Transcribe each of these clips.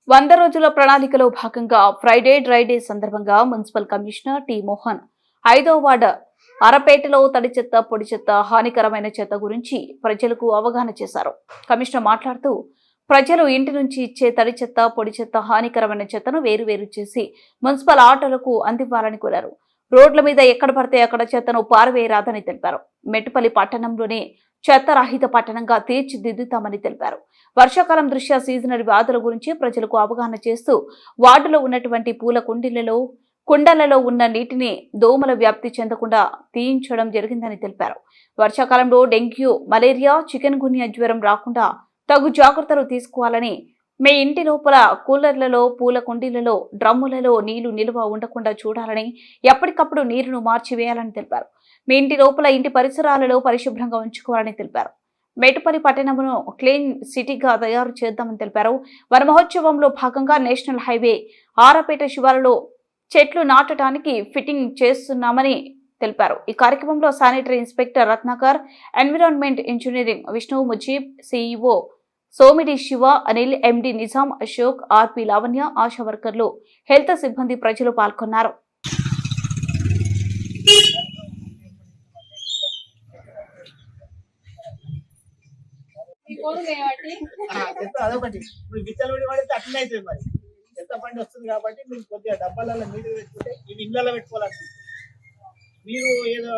100 రోజుల ప్రణాళికలో భాగంగా ఫ్రైడే డ్రై డే సందర్భంగా మున్సిపల్ కమిషనర్ టి మోహన్ 5వ వార్డు అరపేటలో తడి చెత్త, పొడి చెత్త, హానికరమైన చెత్త గురించి ప్రజలకు అవగాహన చేశారు. కమిషనర్ మాట్లాడుతూ ప్రజలు ఇంటి నుంచి ఇచ్చే తడి చెత్త, పొడి చెత్త, హానికరమైన చెత్తను వేరువేరు చేసి మున్సిపల్ ఆటోలకు అందివ్వాలని కోరారు. రోడ్ల మీద ఎక్కడ పడితే అక్కడ చెత్తను పారవేయరాదని తెలిపారు. మెట్టుపల్లి పట్టణంలోనే చెత్త రహిత పట్టణంగా తీర్చిదిద్దుతామని తెలిపారు. వర్షాకాలం దృష్ట్యా సీజనల్ వ్యాధుల గురించి ప్రజలకు అవగాహన చేస్తూ వార్డులో ఉన్నటువంటి పూల కుండలలో ఉన్న నీటిని దోమల వ్యాప్తి చెందకుండా తీయించడం జరిగిందని తెలిపారు. వర్షాకాలంలో డెంగ్యూ, మలేరియా, చికెన్ గున్యా జ్వరం రాకుండా తగు జాగ్రత్తలు తీసుకోవాలని, మీ ఇంటి లోపల కూలర్లలో, పూల కుండీలలో, డ్రమ్ములలో నీళ్లు నిల్వ ఉండకుండా చూడాలని, ఎప్పటికప్పుడు నీరును మార్చివేయాలని తెలిపారు. మీ ఇంటి లోపల ఇంటి పరిసరాలలో పరిశుభ్రంగా ఉంచుకోవాలని తెలిపారు. మేటుపల్లి పట్టణమును క్లీన్ సిటీగా తయారు చేద్దామని తెలిపారు. వన మహోత్సవంలో భాగంగా నేషనల్ హైవే ఆరపేట శివారులో చెట్లు నాటడానికి ఫిట్టింగ్ చేస్తున్నామని తెలిపారు. ఈ కార్యక్రమంలో sanitary inspector Ratnakar, environment engineering Vishnu Mujeeb, CEO Somidi Shiva, Anil, MD Nizam, Ashok, RP Lavanya, ASHA వర్కర్లు, హెల్త్ సిబ్బంది, ప్రజలు పాల్గొన్నారు. అదొకటి ఇప్పుడు విత్తలు పడితే అట్లనే అవుతుంది. మరి ఎంత పండి వస్తుంది కాబట్టి మీరు కొద్దిగా డబ్బాలలో నీళ్ళు పెట్టుకుంటే ఇవి ఇళ్ళలో పెట్టుకోవాలంటే మీరు ఏదో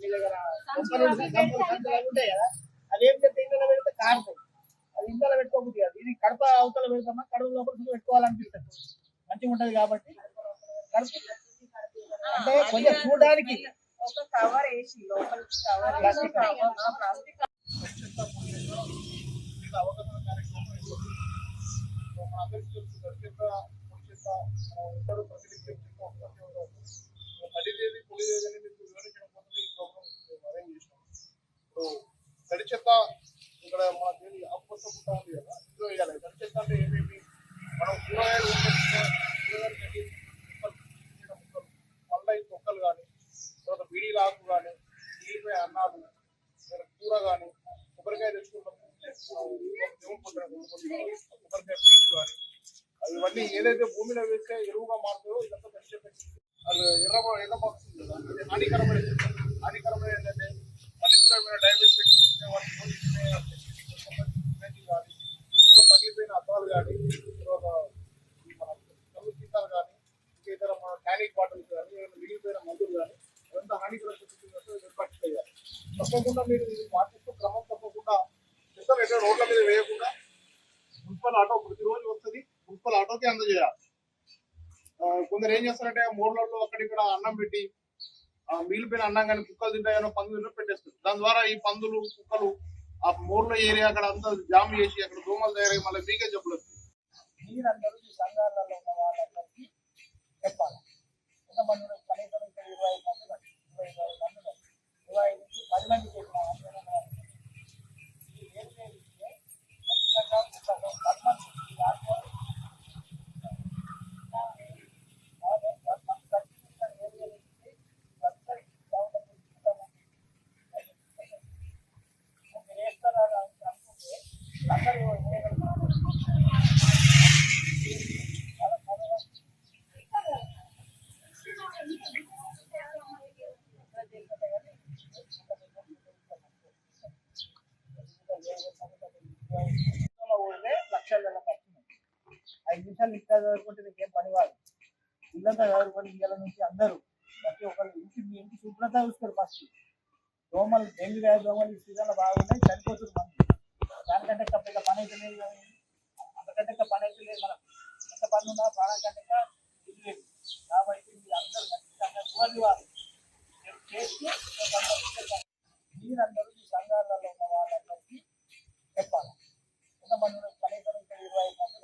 మీ దగ్గర ఉంటాయి కదా, అదేం చెప్తే ఇళ్ళలో పెడితే కారుతాయి. అది ఇళ్ళలో పెట్టుకోబుద్ది కాదు. ఇది కడప అవతల పెడతామా, కడుపు లోపల పెట్టుకోవాలనిపిస్తుంది, మంచిగా ఉంటది కాబట్టి కడుపు అంటే కొంచెం చూడడానికి ఒక కవర్ వేసి లోపల ప్లాస్టిక్ అవగాహన కార్యక్రమం మనందరికీ తడిదేది పొడిదేది అనేది మీకు వివరించడం కోసం ఈ ప్రోగ్రామ్ అరేంజ్ చేసినాం. ఇప్పుడు తడి చెత్త ఇక్కడ మన ఆకుపచ్చ పుట్ట ఉంది కదా, ఇందులో వేయాలి. తడి చెత్త అంటే ఏమేమి, మనం కూరగాయలు మళ్ళీ తొక్కలు కానీ, తర్వాత బీడీల ఆకు కానీ, నీళ్ళపై అన్నాలు, కూర కానీ, కొబ్బరికాయ తెచ్చుకుంటాం, కొబ్బరికాయ పీచు కానీ, ఇవన్నీ ఏదైతే భూమిలో వేస్తే ఎరువుగా మారుతుందో ఇదంతా పెంచి అది ఎర్ర బాక్స్ అది హానికరమైన ఏంటంటే మనిషిమైన డయాబెటీస్ పెట్టుకుంటే కానీ, ఇంట్లో పగిలిపోయిన అద్దాలు కానీ, తర్వాత మన కళ్ళు సీతాలు కానీ, ఇంకా ఇతర మన టానిక్ బాటిల్స్ కానీ, మిగిలిపోయిన మందులు కానీ, అదంతా హానికరం పట్టిపోయారు. తప్పకుండా మీరు పాటిస్తూ క్రమం తప్పకుండా ఎక్కడ రోడ్ల మీద వేయకుండా మున్సిపల్ ఆటో ప్రతిరోజు వస్తుంది, మున్సిపల్ ఆటోకి అందజేయాలి. కొందరు ఏం చేస్తారంటే మూడలలో అక్కడిక్కడ అన్నం పెట్టి మిగిలిపోయిన అన్నం కానీ కుక్కలు తింటాయనో పందులు పెట్టేస్తారు. దాని ద్వారా ఈ పందులు, కుక్కలు ఆ మూర్ల ఏరియా అక్కడ అంతా జామ్ చేసి అక్కడ దోమలు తయారై మళ్ళీ మీకే జబ్బులు వస్తాయి. మీరందరూ ఈ సంఘాలలో ఉన్న వాళ్ళందరికీ చెప్పాలి. ఎంతమంది కనీసం 25 మంది, 25 నుంచి 10 మంది చెప్పిన లక్షల్లో ఖర్చు. 5 నిమిషాలు ఇంకా చదువుకుంటే నీకేం పని కాదు. ఇల్లంతా చదువుకొని ఇళ్ళ నుంచి అందరూ ప్రతి ఒక్కరు మీ ఇంటి శుభ్రత చూస్తారు. ఫస్ట్ దోమలు, డెంగ్యూ వ్యాధి దోమలు ఈ సీజన్లో బాగున్నాయి, చనిపోతుంది మంది. దానికంటే పెద్ద పని అయితే లేదు, అంతకంటే పని అయితే లేదు. మనం ఎంత పని ఉన్నా ప్రాణం కంటే ఇది లేదు. కాబట్టి మీరు అందరూ ఖచ్చితంగా వాళ్ళు చేసి మీరందరూ ఈ సంఘాలలో ఉన్న వాళ్ళందరికీ చెప్పాలి. ఎంతమంది కనీసం 25 మంది